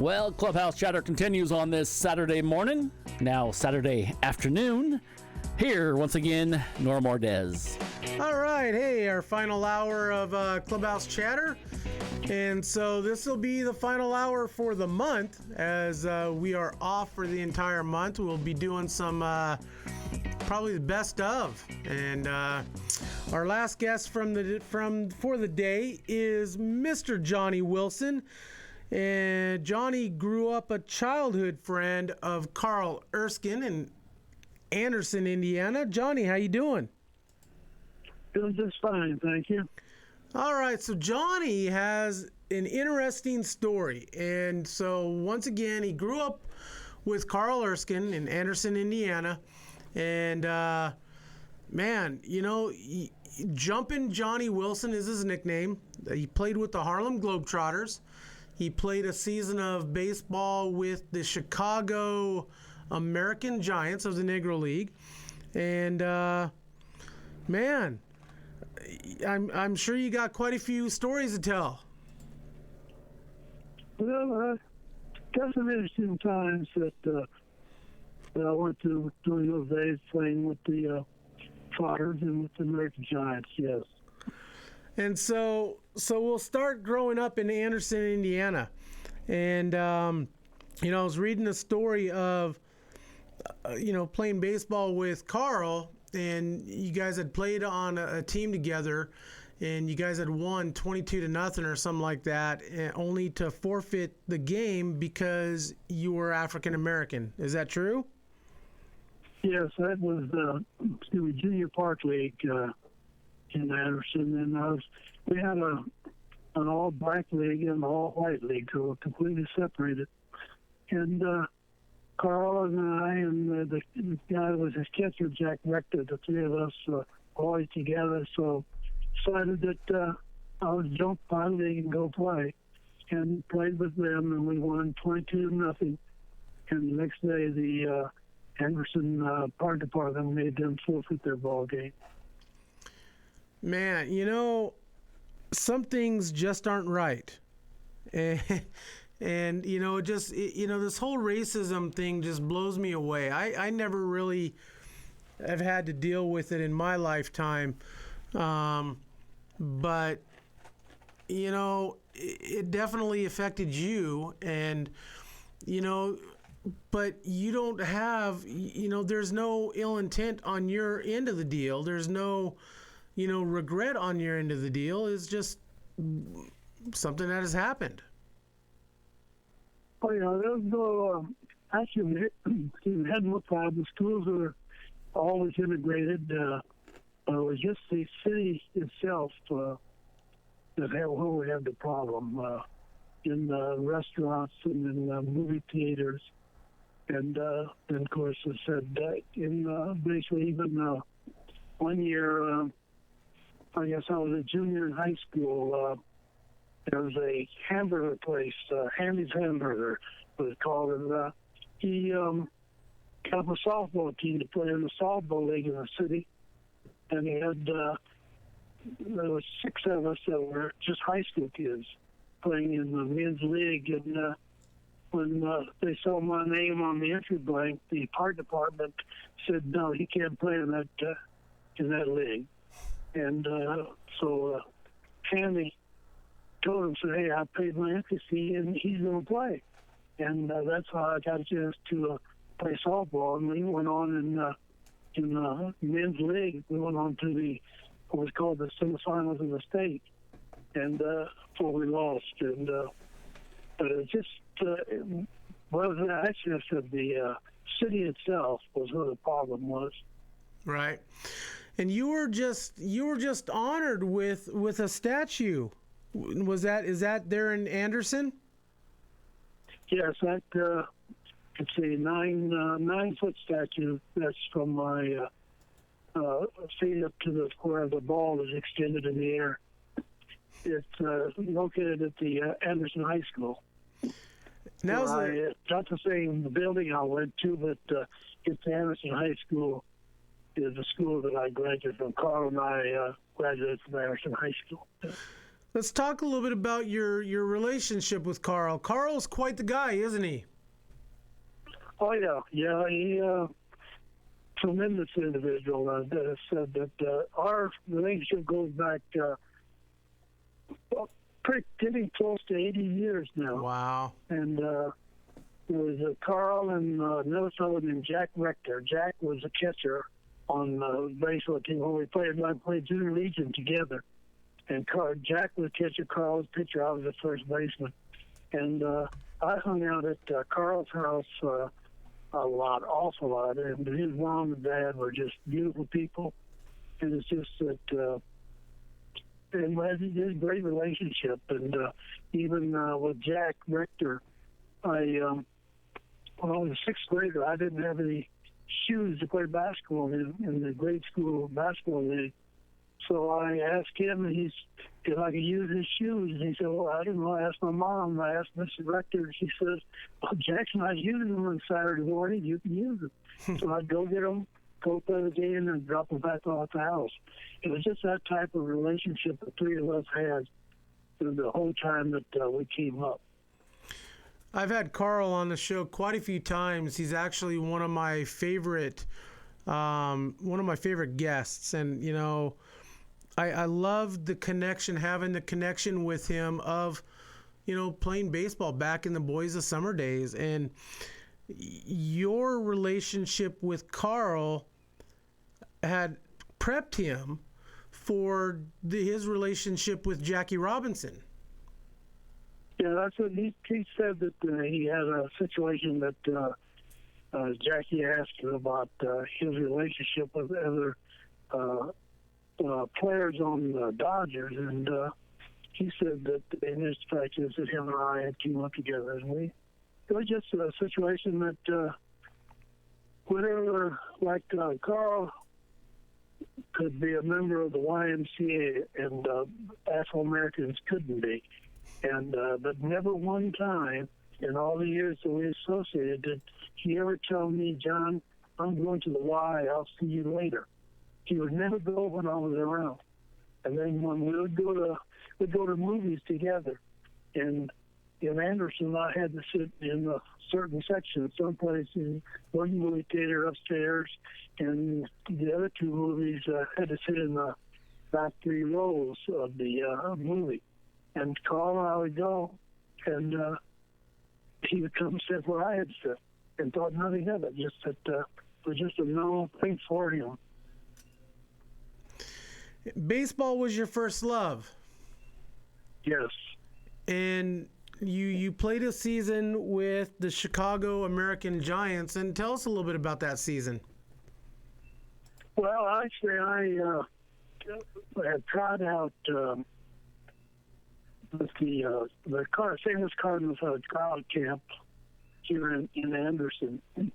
Well, Clubhouse Chatter continues on this Saturday morning, now Saturday afternoon. Here, once again, Norm Ordez. All right, hey, our final hour of Clubhouse Chatter. And so this will be the final hour for the month, as we are off for the entire month. We'll be doing some probably the best of. And our last guest for the day is Mr. Johnny Wilson. And Johnny grew up a childhood friend of Carl Erskine in Anderson, Indiana. Johnny, how you doing? Doing just fine, thank you. All right, so Johnny has an interesting story. And so once again, he grew up with Carl Erskine in Anderson, Indiana. And man, you know, Jumpin' Johnny Wilson is his nickname. He played with the Harlem Globetrotters. He played a season of baseball with the Chicago American Giants of the Negro League. And man, I'm sure you got quite a few stories to tell. Well, got some interesting times that I went to during those days playing with the Trotters and with the American Giants, yes. And so we'll start growing up in Anderson, Indiana. And, you know, I was reading a story of, you know, playing baseball with Carl, and you guys had played on a team together, and you guys had won 22-0 or something like that, only to forfeit the game because you were African American. Is that true? Yes, that was the Junior Park League in Anderson, and we had an all-black league and an all-white league, so we're completely separated. And Carl and I and the guy who was his catcher, Jack Rector, the three of us always together, so decided that I would jump out of the league and go play. And played with them, and we won 22-0. And the next day, the Anderson Park Department made them forfeit their ball game. Man, you know, some things just aren't right. And you know, you know, this whole racism thing just blows me away. I never really have had to deal with it in my lifetime. But, you know, it definitely affected you. And, you know, but you don't have, you know, there's no ill intent on your end of the deal. There's no, you know, regret on your end of the deal. It's just something that has happened. Oh, yeah, there's no, actually, we had no problem. Schools are always integrated. It was just the city itself where we had the problem in restaurants and in movie theaters. And of course, I said in basically even 1 year, I guess I was a junior in high school. There was a hamburger place, Handy's Hamburger was called, and he got up a softball team to play in the softball league in the city. And he had, there was 6 of us that were just high school kids playing in the men's league. And when they saw my name on the entry blank, the park department said, no, he can't play in that league. And so Handy told him, said, hey, I paid my entry fee and he's going to play. And that's how I got a chance to play softball. And we went on in the men's league. We went on to what was called the semifinals of the state, and before we lost. And but it just well, actually, I said the city itself was where the problem was. Right, and you were just honored with a statue. Is that there in Anderson? Yes, that it's a 9-foot statue that's from my feet up to where the ball is extended in the air. It's located at the Anderson High School. Now, not the same building I went to, but it's Anderson High School is the school that I graduated from. Carl and I graduated from Anderson High School. Let's talk a little bit about your relationship with Carl. Carl's quite the guy, isn't he? Oh yeah, he tremendous individual. That said that our relationship goes back getting close to 80 years now. Wow. And it was Carl and another fellow named Jack Rector. Jack was a catcher on the baseball team when we played Junior Legion together. And Jack was catcher, Carl was pitcher. I was the first baseman. And I hung out at Carl's house a lot, awful lot. And his mom and dad were just beautiful people. And it's just that and we had this great relationship. And even with Jack Rector, when I was a sixth grader, I didn't have any shoes to play basketball in the grade school basketball league. So I asked him if I could use his shoes. And he said, well, I don't know. I asked my mom. I asked Mr. Rector. She says, well, Jack's not using them on Saturday morning. You can use them. So I'd go get them, go play the game, and drop them back off the house. It was just that type of relationship the three of us had through the whole time that we came up. I've had Carl on the show quite a few times. He's actually one of my favorite guests, and you know, I love the connection, having the connection with him of, you know, playing baseball back in the Boys of Summer days. And your relationship with Carl had prepped him for his relationship with Jackie Robinson. Yeah, that's what he said, that he had a situation that Jackie asked him about his relationship with other players on the Dodgers, and he said that in his practice that him and I had teamed up together, and it was just a situation that whenever, like Carl could be a member of the YMCA and Afro-Americans couldn't be, and but never one time in all the years that we associated did he ever tell me, John, I'm going to the Y, I'll see you later. He would never go when I was around. And then when we'd go to movies together, and in Anderson, I had to sit in a certain section, someplace in one movie theater upstairs, and the other two movies had to sit in the back 3 rows of the movie. And Carl and I would go, and he would come and sit where I had to sit, and thought nothing of it, just that it was just a normal thing for him. Baseball was your first love. Yes. And you played a season with the Chicago American Giants, and tell us a little bit about that season. Well, actually, I had tried out with the famous Cardinals Scout camp here in Anderson, and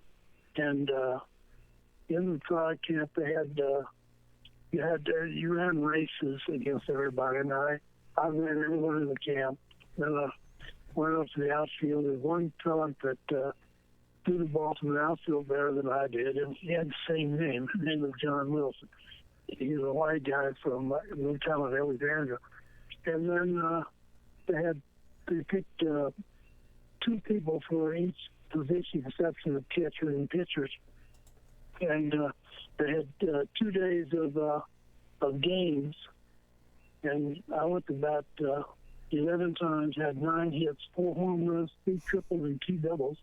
in the trial camp they had you ran races against everybody, and I ran everyone in the camp. Then I went up to the outfield. There's one fellow that threw the ball from the outfield better than I did, and he had the same name. His name was John Wilson. He was a white guy from New Town of Alexandria. And then they picked 2 people for each position, exception of catcher and pitchers. And they had 2 days of games, and I went to bat 11 times, had 9 hits, 4 home runs, 3 triples, and 2 doubles,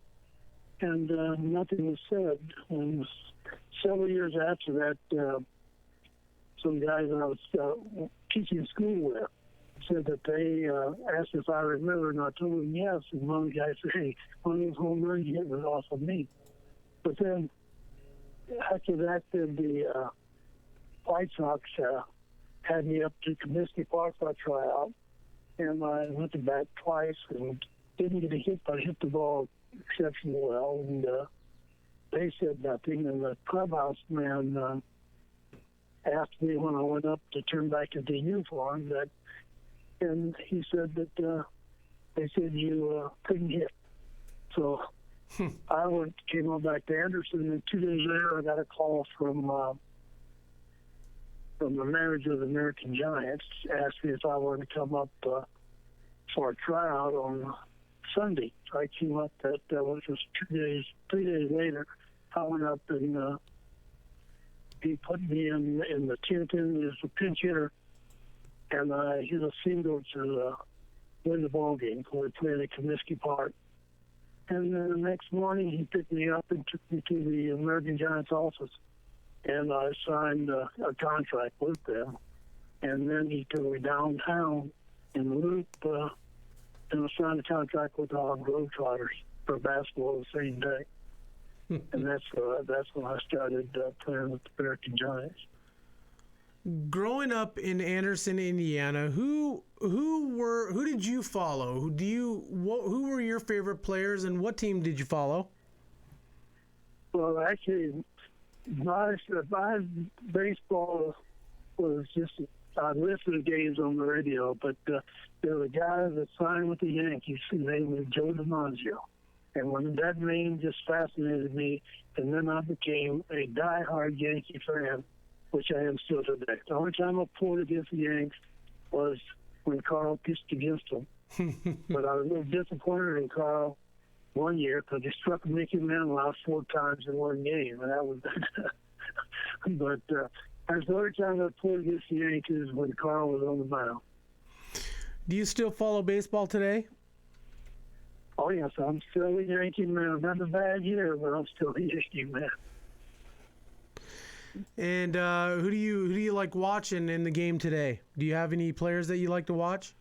and nothing was said. And several years after that, some guys I was teaching school with said that they asked if I remembered, and I told them yes. And one of the guys said, hey, one of those home runs you hit was off of me. But then after that, then the White Sox had me up to Comiskey Park for a tryout, and I went to bat twice and didn't get a hit, but I hit the ball exceptionally well. And they said nothing, and the clubhouse man asked me when I went up to turn back into uniform and he said that they said you couldn't hit. So I came on back to Anderson, and 2 days later I got a call from from the manager of the American Giants, asked me if I wanted to come up for a tryout on Sunday. So I came up that was just 3 days later. I went up and he put me in the 10th inning as a pinch hitter, and I hit a single to win the ball game. We played at Comiskey Park. And then the next morning, he picked me up and took me to the American Giants office, and I signed a contract with them. And then he took me downtown in the Loop, and I signed a contract with the Harlem Globetrotters for basketball the same day. And that's when I started playing with the American Giants. Growing up in Anderson, Indiana, who did you follow? Who were your favorite players, and what team did you follow? Well, actually, my baseball was just, I listened to games on the radio, but there was a guy that signed with the Yankees. His name was Joe DiMaggio. And when that name just fascinated me, and then I became a diehard Yankee fan, which I am still today. The only time I pulled against the Yanks was when Carl pitched against them. But I was a little disappointed in Carl one year because he struck Mickey Mantle out 4 times in one game, and that was. But that's the only time I pulled against the Yankees when Carl was on the mound. Do you still follow baseball today? Oh yes, I'm still a Yankee man. I've had a bad year, but I'm still a Yankee man. And who do you like watching in the game today? Do you have any players that you like to watch?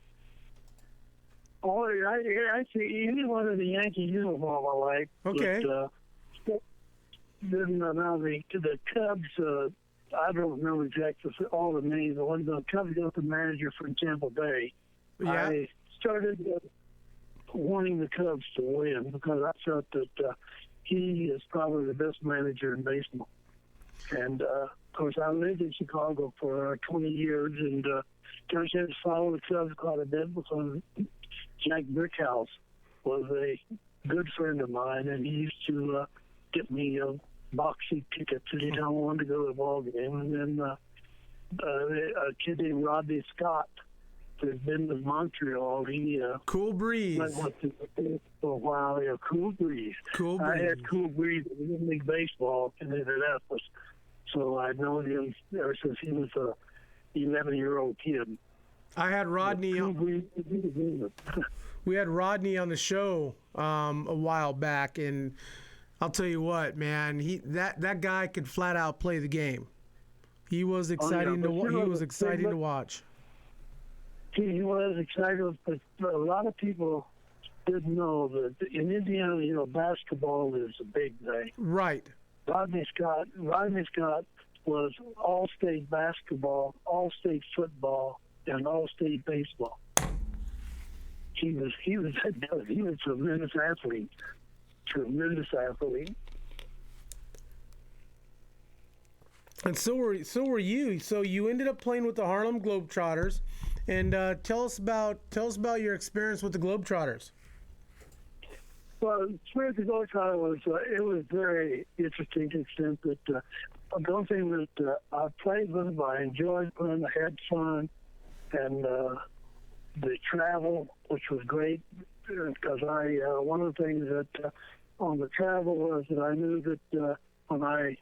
Oh, I see any one of the Yankee uniform I like. Okay. But, then now the Cubs, I don't know exactly all the names. The Cubs got the manager from Tampa Bay. Yeah. I started wanting the Cubs to win because I felt that he is probably the best manager in baseball. And, of course, I lived in Chicago for 20 years, and just had to follow the Cubs quite a bit because Jack Brickhouse was a good friend of mine, and he used to get me box seat tickets anytime I wanted to go to the ball game. And then a kid named Rodney Scott, who's been to Montreal, he Cool Breeze. went to for a while. Yeah, Cool Breeze. Cool Breeze. I had Cool Breeze in Little League Baseball in Indianapolis, so I'd known him ever since he was a 11-year-old kid. I had Rodney. Cool Breeze, We had Rodney on the show a while back, and I'll tell you what, man, that guy could flat out play the game. He was exciting to watch. He was excited, but a lot of people didn't know that in Indiana, basketball is a big thing. Right. Rodney Scott was all-state basketball, all-state football, and all-state baseball. He was a tremendous athlete. And so were you. So you ended up playing with the Harlem Globetrotters, and tell us about your experience with the Globetrotters. Well, experience with the Globetrotters was very interesting to the extent that the only thing that I played with them, I enjoyed playing, I had fun, and the travel, which was great, because one of the things that on the travel was that I knew that when I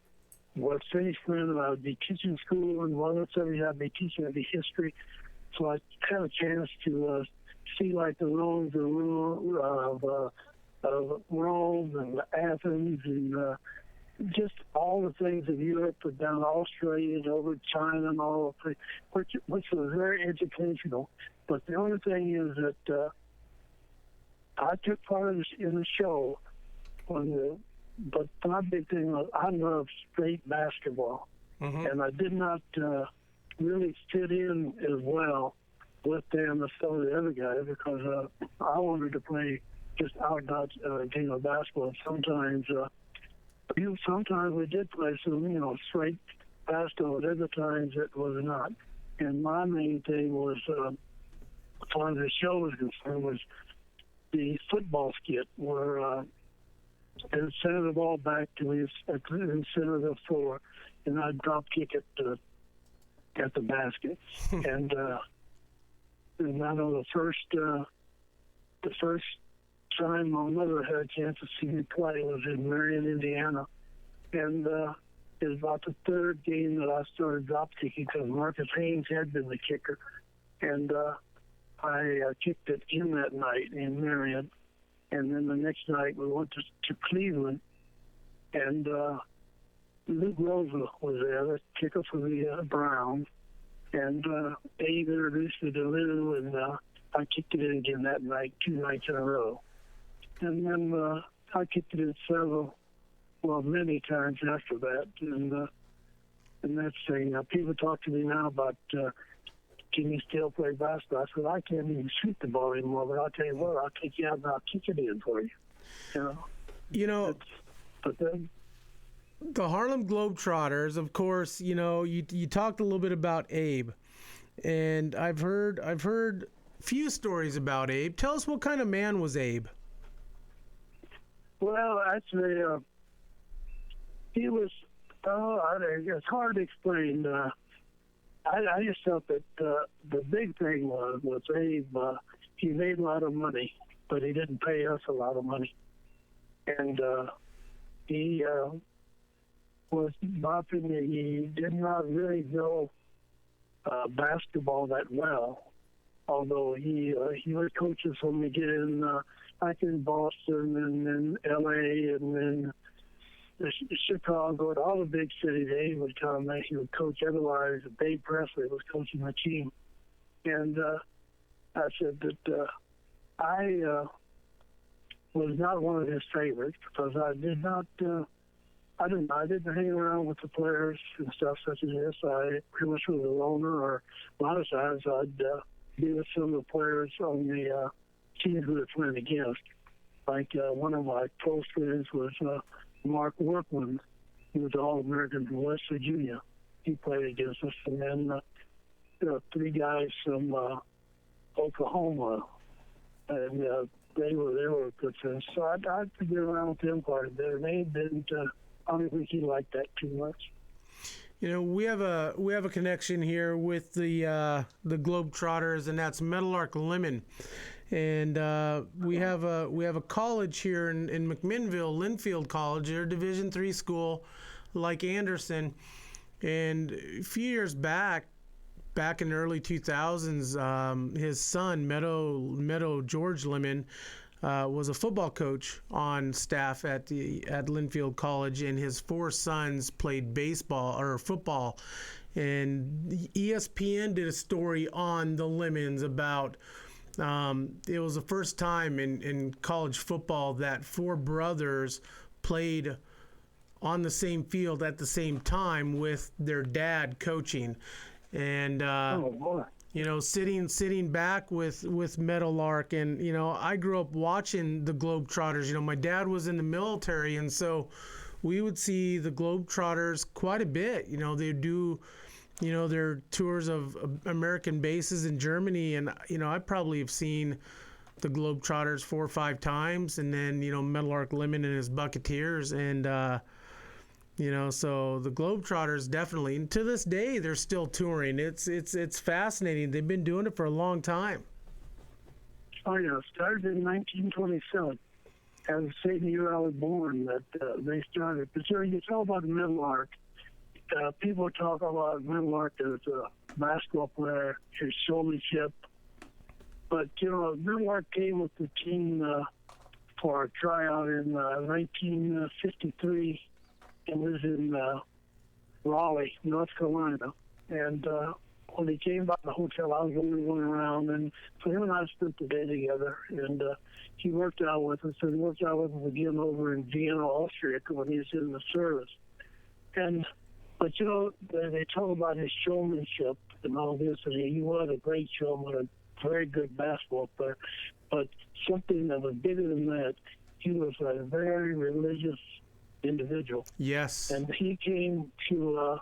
was finished playing, I would be teaching school, and one of the things I'd be teaching would be history. So I had a chance to see like the ruins of Rome and Athens and just all the things of Europe and down to Australia and over China and all of it, which was very educational. But the only thing is that I took part in the show, but my big thing was I love straight basketball, and I did not really fit in as well with them as some of the other guys because I wanted to play just out game of basketball. Sometimes we did play some straight basketball, but other times it was not. And my main thing was, as far as the show was concerned, was the football skit where and send the ball back to me and center the floor, and I'd drop kick it at the basket. And I know the first time my mother had a chance to see me play was in Marion, Indiana. And it was about the third game that I started drop kicking because Marcus Haynes had been the kicker. And I kicked it in that night in Marion. And then the next night we went to Cleveland. And Luke Rosa was there, the kicker for the Browns. And Dave introduced me to Lou, and I kicked it in again that night, 2 nights in a row. And then I kicked it in many times after that. And that's saying, people talk to me now about, can you still play basketball? I said, I can't even shoot the ball anymore, but I'll tell you what, I'll take you out and I'll kick it in for you. But then, the Harlem Globetrotters, of course, you talked a little bit about Abe, and I've heard few stories about Abe. Tell us, what kind of man was Abe? Well, actually, he was, it's hard to explain. I just felt that the big thing was Abe, he made a lot of money, but he didn't pay us a lot of money. And he was, in my opinion, he did not really know basketball that well, although he would coach us when we get in, back in Boston and then L.A. and then Chicago and all the big cities. He would come and he would coach. Otherwise, Dave Presley was coaching the team. And I said that I was not one of his favorites because I didn't hang around with the players and stuff such as this. I pretty much was a loner, or a lot of times I'd be with some of the players on the teams we were playing against. Like one of my close friends was Mark Workman. He was an All-American from West Virginia. He played against us. And then 3 guys from Oklahoma. And they were good friends. So I'd get around with them quite a bit. And they didn't, I don't think he liked that too much. We have a connection here with the Globetrotters, and that's Meadowlark Lemon. And we have a college here in McMinnville, Linfield College. They're a Division III school like Anderson. And a few years back in the early 2000s, his son, Meadow George Lemon, was a football coach on staff at Linfield College, and his 4 sons played baseball or football. And ESPN did a story on the Lemons about it was the first time in college football that 4 brothers played on the same field at the same time with their dad coaching. And sitting back with Meadowlark, and I grew up watching the Globetrotters. My dad was in the military, and so we would see the Globetrotters quite a bit. They do their tours of American bases in Germany, and I probably have seen the Globetrotters 4 or 5 times, and then Meadowlark Lemon and his Buccaneers, and so the Globetrotters definitely, and to this day they're still touring. It's fascinating. They've been doing it for a long time. Oh yeah, started in 1927. As the same year I was born that they started. But sir, you talk about Meadowlark. People talk about Meadowlark as a basketball player, his showmanship. But, Meadowlark came with the team for a tryout in 1953 and was in Raleigh, North Carolina. And when he came by the hotel, I was the only one around. And so him and I spent the day together. And he worked out with us, and worked out with us again over in Vienna, Austria, when he was in the service. But they talk about his showmanship and all this, and he was a great showman, a very good basketball player. But something that was bigger than that, he was a very religious individual. Yes. And he came to,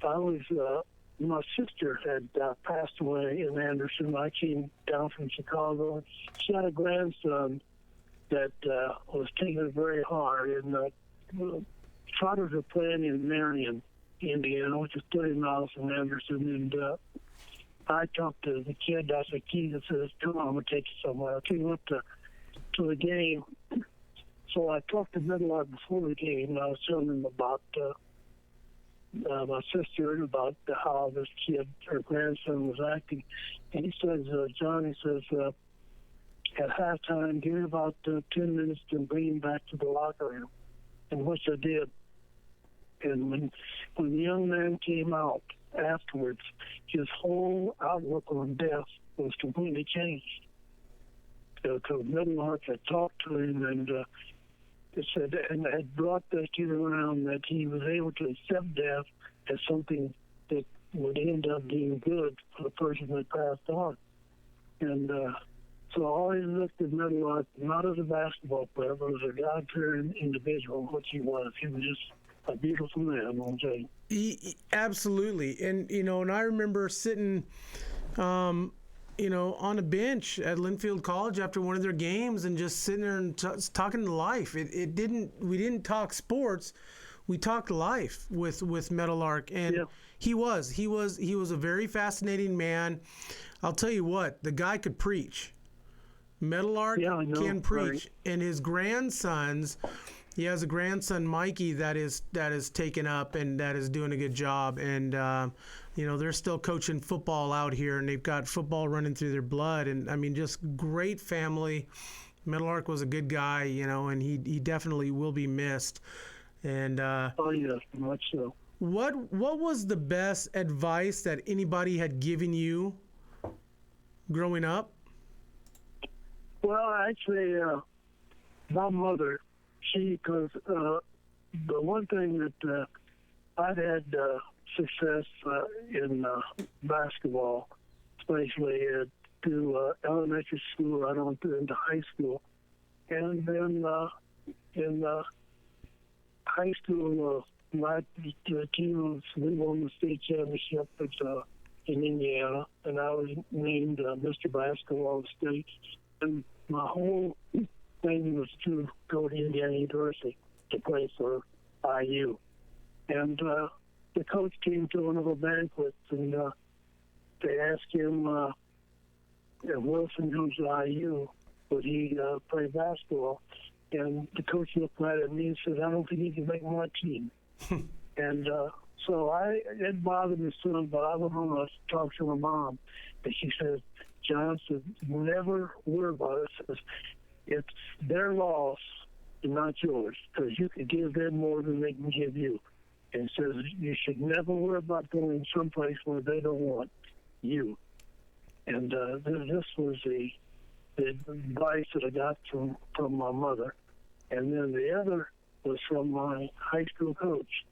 my sister had passed away in Anderson. I came down from Chicago. She had a grandson that was taken very hard, and Trotters were playing in Marion. Indiana, which is 30 miles from Anderson. And I talked to the kid. I said, "Keith," I says, "Come on, I'm gonna take you somewhere. I'll take you up to the game." So I talked to Medlock before the game, and I was telling him about my sister and about how this kid, her grandson, was acting. And he says, Johnny says, at halftime, give me about 10 minutes to bring him back to the locker room. And which I did. And when the young man came out afterwards, his whole outlook on death was completely changed. Because Medlock had talked to him and it said, and had brought that kid around that he was able to accept death as something that would end up being good for the person that passed on. And so I always looked at Medlock not as a basketball player, but as a God-fearing individual, which he was. He was just a beautiful man, I'm saying. Absolutely. And, and I remember sitting, on a bench at Linfield College after one of their games and just sitting there and talking life. We didn't talk sports. We talked life with Meadowlark. And yeah. he was a very fascinating man. I'll tell you what, the guy could preach. Meadowlark can preach. Right. And his grandsons, he has a grandson, Mikey, that is taken up and that is doing a good job. And, they're still coaching football out here, and they've got football running through their blood. And, I mean, just great family. Meadowlark was a good guy, and he definitely will be missed. And oh, yeah, much so. What was the best advice that anybody had given you growing up? Well, actually, my mother, because the one thing that I've had success in basketball, especially through elementary school, right on into high school. And then in high school, my team won the state championship in Indiana, and I was named Mr. Basketball of the state. And my whole thing was to go to Indiana University to play for IU. And the coach came to one of the banquets, and they asked him if Wilson goes to IU, would he play basketball? And the coach looked right at me and said, "I don't think he can make my team." And so it bothered me some, but I went home and talked to my mom, and she said, "John, said, never worry about it. Says, it's their loss and not yours, because you can give them more than they can give you. And says you should never worry about going someplace where they don't want you." And this was the advice that I got from my mother. And then the other was from my high school coach.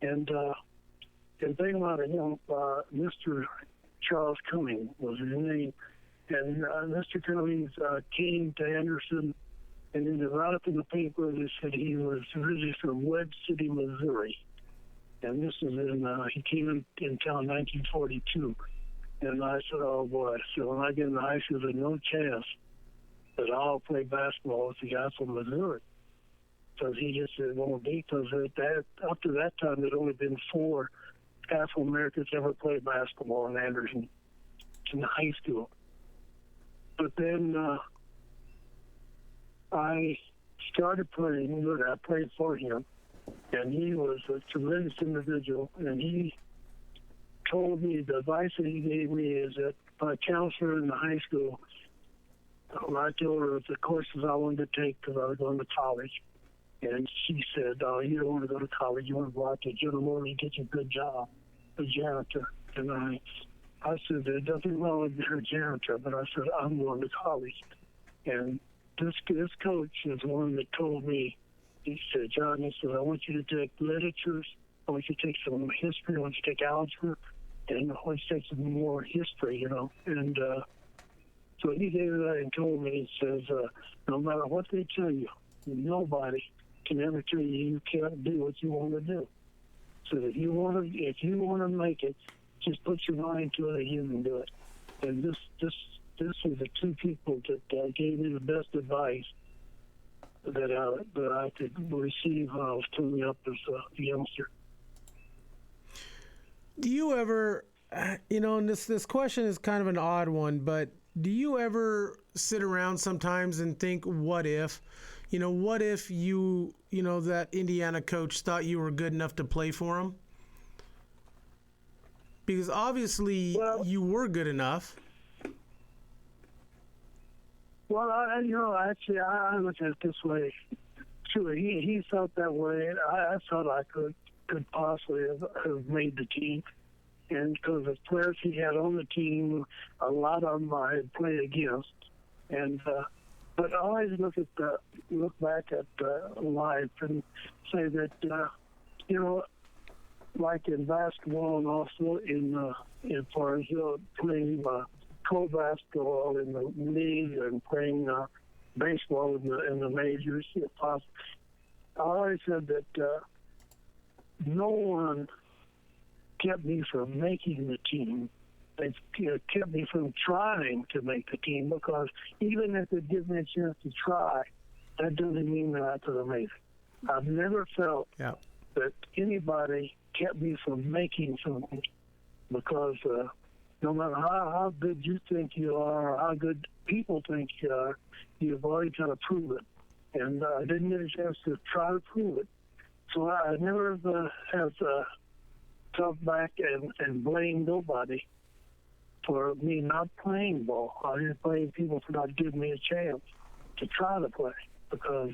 And the thing about him, Mr. Charles Cummings was his name. And Mr. Cummings came to Anderson, and then they wrote up in the paper, they said he was originally from Webb City, Missouri. And this is he came in town in 1942. And I said, "Oh, boy." So when I get into high school, there's no chance that I'll play basketball with the guy from Missouri. Because he just said, "Well, because up to that time, there'd only been 4 Afro-Americans ever played basketball in Anderson in high school." But then I started playing, but I played for him. And he was a tremendous individual. And he told me, the advice that he gave me is that my counselor in the high school, I told her the courses I wanted to take because I was going to college. And she said, "Oh, you don't want to go to college. You want to go out to General Motors and get you a good job, a janitor." And I said, "There's nothing wrong with being a janitor," but I said, "I'm going to college." And this coach is one that told me, he said, "John," he said, "I want you to take literatures. I want you to take some history. I want you to take algebra. And I want you to take some more history, And so he gave that and told me, he says, no matter what they tell you, nobody can ever tell you can't do what you want to do. So if you want to make it, just put your mind to it and you can do it." And this was the 2 people that gave me the best advice that I could receive when I was coming up as a youngster. Do you ever, and this question is kind of an odd one, but do you ever sit around sometimes and think, what if? What if that Indiana coach thought you were good enough to play for him? Because obviously you were good enough. Well, actually, I look at it this way. Sure, he felt that way. I thought I could possibly have made the team. And because the players he had on the team, a lot of them I had played against. And but I always look back at life and say that like in basketball and also in far as playing co-basketball in the league and playing baseball in the majors. If possible. I always said that no one kept me from making the team. They kept me from trying to make the team, because even if they give me a chance to try, that doesn't mean that I could have made it. I've never felt that anybody kept me from making something, because no matter how good you think you are, or how good people think you are, you've always got to prove it. And I didn't get a chance to try to prove it. So I never have come back and blame nobody for me not playing ball. I just blame people for not giving me a chance to try to play, because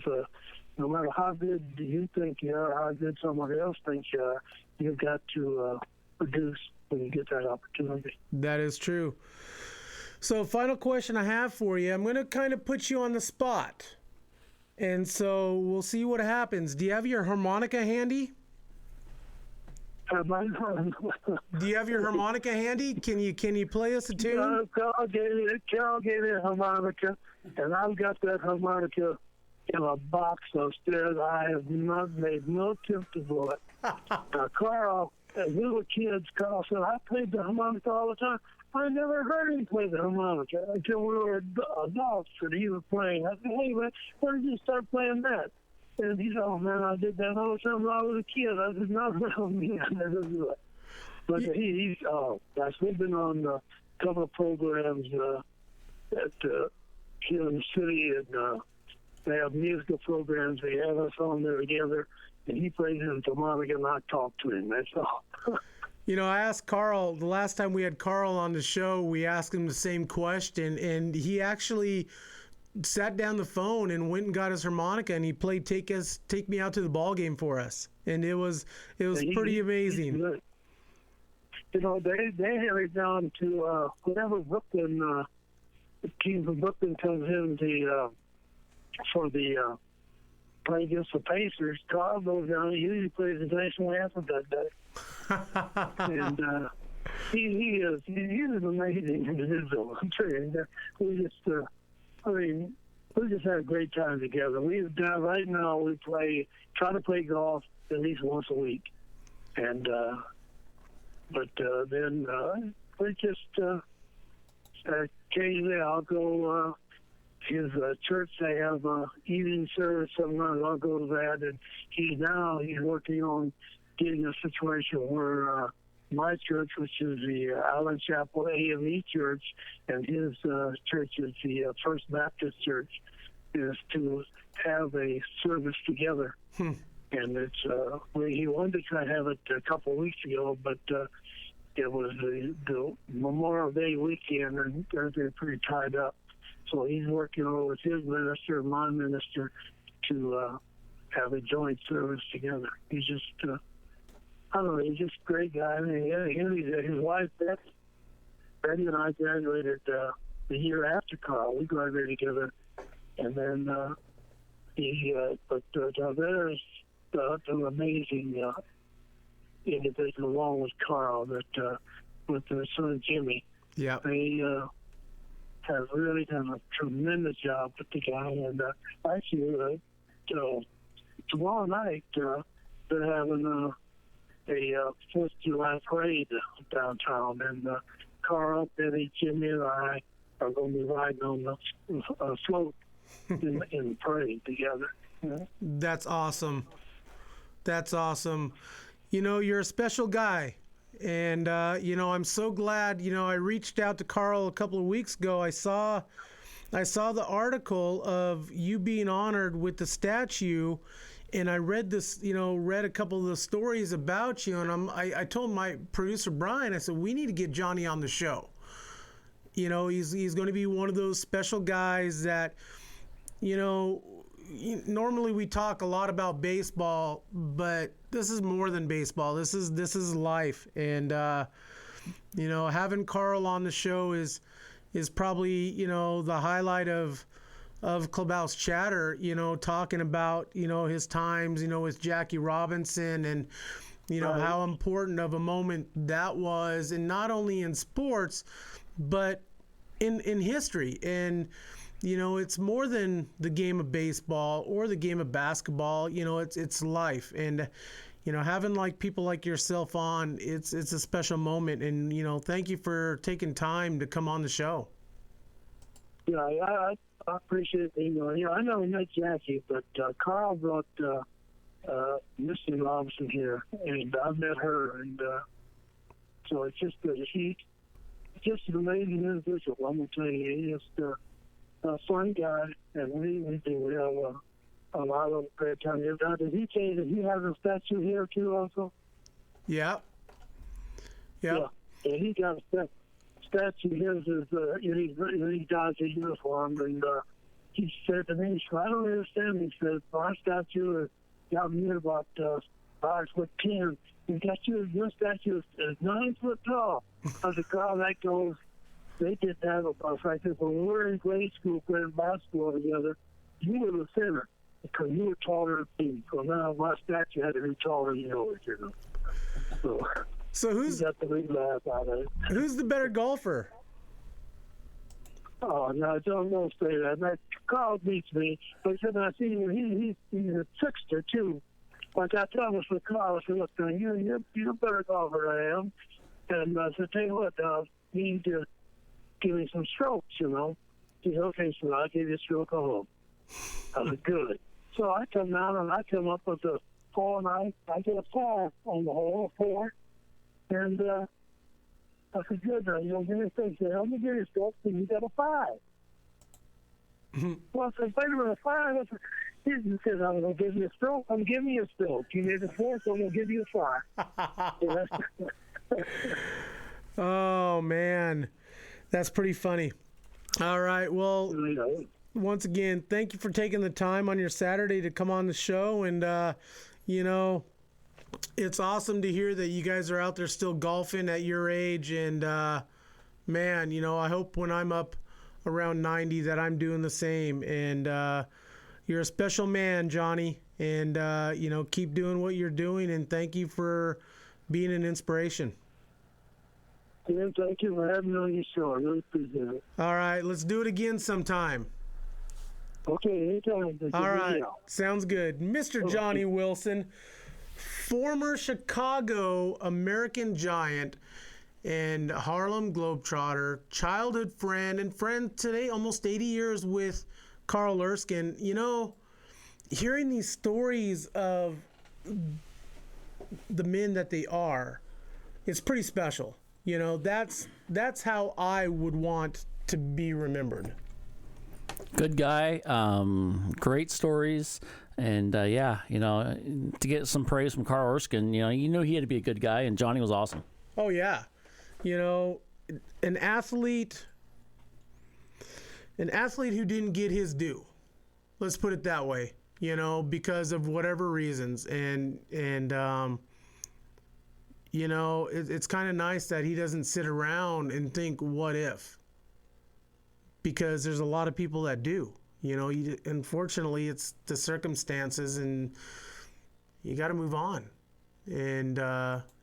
no matter how good you think you are, how good somebody else thinks you are, you've got to produce when you get that opportunity. That is true. So final question I have for you, I'm going to kind of put you on the spot. And so we'll see what happens. Do you have your harmonica handy? Do you have your harmonica handy? Can you play us a tune? Carl gave me a harmonica, and I've got that harmonica in a box upstairs. I have not made no attempt to blow it. Carl, as we were kids, Carl said, I played the harmonica all the time. I never heard him play the harmonica until we were adults that he was playing. I said, hey, man, where did you start playing that? And he said, oh, man, I did that all the time when I was a kid. I did not know me. I never do it. But we've been on a couple of programs at here in the city, and they have musical programs. They have us on there together, and he plays his harmonica, and I talk to him. That's all. I asked Carl, the last time we had Carl on the show, we asked him the same question, and he actually sat down the phone and went and got his harmonica, and he played Take Me Out to the Ball Game for us. And it was pretty amazing. They have it down to whenever Brooklyn, the team from Brooklyn comes in for the play against the Pacers. Carl goes down and usually plays the national anthem that day. And he's an amazing individual. I'm telling you, we just had a great time together. Right now we try to play golf at least once a week, and then we just occasionally I'll go. His church, they have evening service. Sometimes I'll go to that, and he's working on getting a situation where my church, which is the Allen Chapel AME Church, and his church is the First Baptist Church, is to have a service together. And it's he wanted to try to have it a couple of weeks ago, but it was the Memorial Day weekend, and they're pretty tied up. So he's working on with his minister and my minister to have a joint service together. He's just, I don't know, he's just a great guy. I mean, his wife, Betty, and I graduated the year after Carl. We graduated together. And then there's an amazing individual along with Carl, with their son Jimmy. Yeah. They have really done a tremendous job with the guy. And actually, tomorrow night, they're having a 4th of July parade downtown. And Carl, Betty, Jimmy, and I are going to be riding on the float in the parade together. Yeah. That's awesome. That's awesome. You're a special guy. And, I'm so glad, I reached out to Carl a couple of weeks ago. I saw the article of you being honored with the statue, and I read this, read a couple of the stories about you, and I told my producer Brian, I said, we need to get Johnny on the show. He's going to be one of those special guys that, normally we talk a lot about baseball, but this is more than baseball. This is life, and having Carl on the show is probably the highlight of Clubhouse Chatter. Talking about his times with Jackie Robinson, and how important of a moment that was, and not only in sports, but in history. And it's more than the game of baseball or the game of basketball. It's life. And having like people like yourself on, it's a special moment. And thank you for taking time to come on the show. Yeah, I appreciate it. I never met Jackie, but Carl brought Mr. Robinson here, and I met her, and so it's just he's just an amazing individual. I'm gonna tell you, he's just a fun guy, and we have a lot of great time. Did he say that he has a statue here too, also? Yeah. Yeah, and he got a statue. His is he does a uniform, and he said to me, "I don't understand." He said, "Our statue has got me about 5'10". Your statue is 9 foot tall." I said, "Carl, that goes." They did that about practice when we were in grade school playing basketball together. You were the center because you were taller than me. So now my statue had to be taller than yours, So who's got the big laugh out of it. Who's the better golfer? Oh no, don't say that. Carl beats me. But I see he's a trickster too. Like I tell him for Carl, I said, "Look, you're a better golfer than I am." And I said, "Tell you what, you need to give me some strokes, He said, "Okay, so I'll give you a stroke at home." I said, "Good." So I come down and I come up with a 4, and I get a 4 on the hole, 4. And I said, "Good, now, give me a stroke." He said, "Let me give you a stroke, and you got a 5. Well, I said, "Wait a minute, 5? I said, he said, "I'm going to give you a stroke. I'm giving you a stroke. You need a 4, so I'm going to give you a 5. Oh, man. That's pretty funny. All right. Well, once again, thank you for taking the time on your Saturday to come on the show. And, it's awesome to hear that you guys are out there still golfing at your age. And, man, I hope when I'm up around 90 that I'm doing the same. And you're a special man, Johnny. And, keep doing what you're doing. And thank you for being an inspiration. Yeah, thank you for having me on your show. I really appreciate it. All right, let's do it again sometime. Okay, anytime. All right, sounds good. Mr. Johnny Wilson, former Chicago American Giant and Harlem Globetrotter, childhood friend, and friend today, almost 80 years with Carl Erskine. Hearing these stories of the men that they are, it's pretty special. That's how I would want to be remembered. Good guy, great stories, and to get some praise from Carl Erskine, he had to be a good guy, and Johnny was awesome. Oh yeah, an athlete who didn't get his due. Let's put it that way. Because of whatever reasons, and it's kind of nice that he doesn't sit around and think, what if? Because there's a lot of people that do. Unfortunately, it's the circumstances, and you got to move on. And,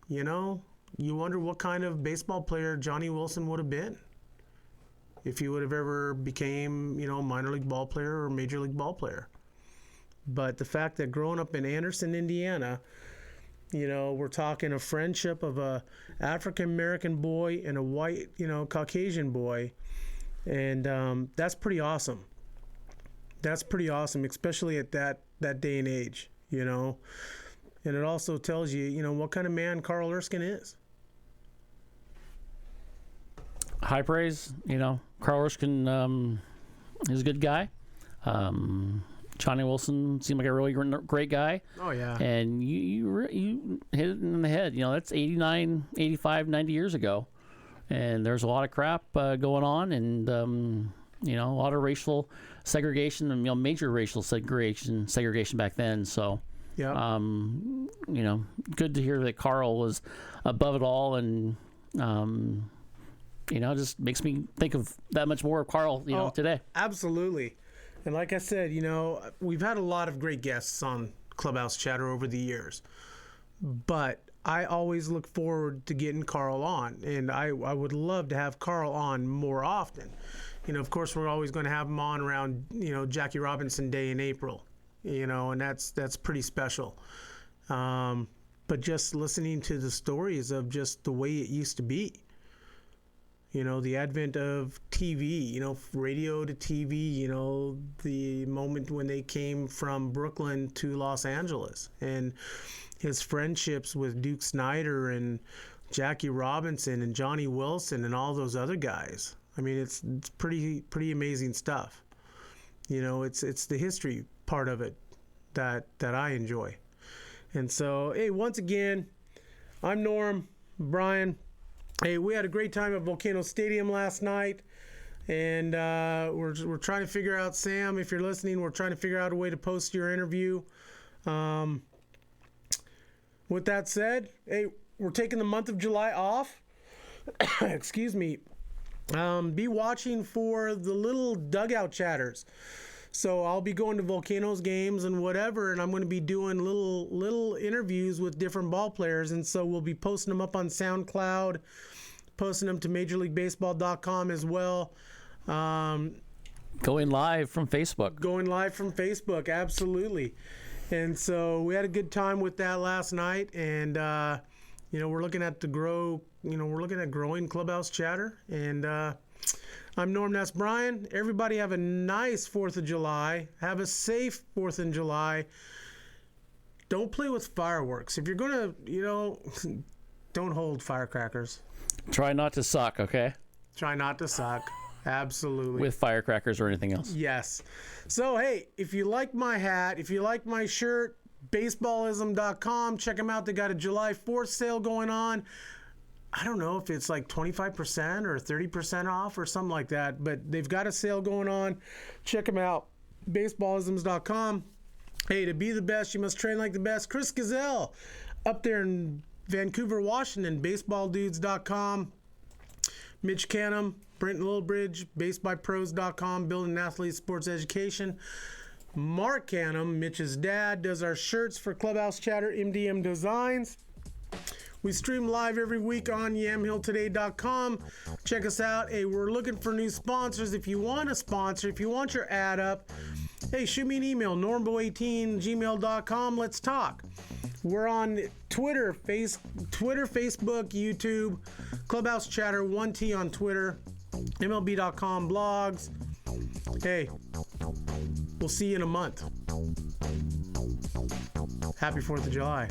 you wonder what kind of baseball player Johnny Wilson would have been if he would have ever became, a minor league ball player or major league ball player. But the fact that growing up in Anderson, Indiana, we're talking a friendship of a African-American boy and a white, Caucasian boy. And that's pretty awesome. That's pretty awesome, especially at that day and age, And it also tells you, what kind of man Carl Erskine is. high praise. Carl Erskine is a good guy. Johnny Wilson seemed like a really great guy. Oh, yeah. And you hit it in the head. That's 89, 85, 90 years ago. And there's a lot of crap going on, and a lot of racial segregation, and major racial segregation back then. So, yeah, good to hear that Carl was above it all, and just makes me think of that much more of Carl, today. Absolutely. And like I said, we've had a lot of great guests on Clubhouse Chatter over the years, but I always look forward to getting Carl on, and I would love to have Carl on more often. Of course, we're always going to have him on around, Jackie Robinson Day in April, and that's pretty special. But just listening to the stories of just the way it used to be, the advent of TV, radio to TV, the moment when they came from Brooklyn to Los Angeles, and his friendships with Duke Snyder and Jackie Robinson and Johnny Wilson and all those other guys. I mean, it's pretty amazing stuff. It's the history part of it that I enjoy. And so, hey, once again, I'm Norm, Brian. Hey, we had a great time at Volcano Stadium last night, and we're trying to figure out, Sam, if you're listening, we're trying to figure out a way to post your interview. With that said, hey, we're taking the month of July off. Excuse me. Be watching for the little dugout chatters. So I'll be going to Volcanoes games and whatever, and I'm going to be doing little interviews with different ball players, and so we'll be posting them up on SoundCloud, posting them to MajorLeagueBaseball.com as well. Going live from Facebook. Absolutely. And so we had a good time with that last night, and we're looking at growing Clubhouse Chatter, and I'm Norm, that's Brian. Everybody have a nice 4th of July. Have a safe 4th of July. Don't play with fireworks. If you're going to, don't hold firecrackers. Try not to suck, okay? Try not to suck. Absolutely. With firecrackers or anything else. Yes. So, hey, if you like my hat, if you like my shirt, baseballism.com, check them out. They got a July 4th sale going on. I don't know if it's like 25% or 30% off or something like that, but they've got a sale going on. Check them out. Baseballisms.com. Hey, to be the best, you must train like the best. Chris Gazelle up there in Vancouver, Washington, baseballdudes.com. Mitch Canham, Brenton Lillibridge, basebypros.com, building athlete sports education. Mark Canham, Mitch's dad, does our shirts for Clubhouse Chatter, MDM Designs. We stream live every week on yamhilltoday.com. Check us out. Hey, we're looking for new sponsors. If you want a sponsor, if you want your ad up, hey, shoot me an email, normbo18gmail.com. Let's talk. We're on Twitter, Facebook, YouTube, Clubhouse Chatter, 1T on Twitter, MLB.com blogs. Hey, we'll see you in a month. Happy 4th of July.